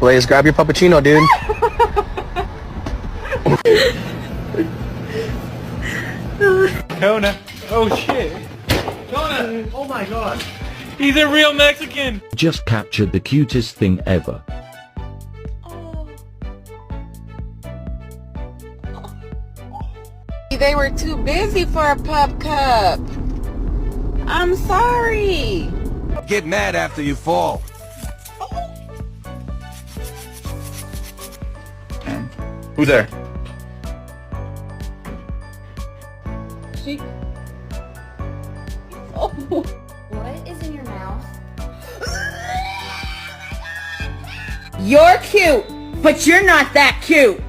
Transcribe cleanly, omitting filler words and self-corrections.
Blaze, grab your puppuccino, dude. Kona. Oh shit. Kona. Oh my god. He's a real Mexican. Just captured the cutest thing ever. They were too busy for a pup cup. I'm sorry. Get mad after you fall. Who's there? She... Oh. What is in your mouth? You're cute, but you're not that cute.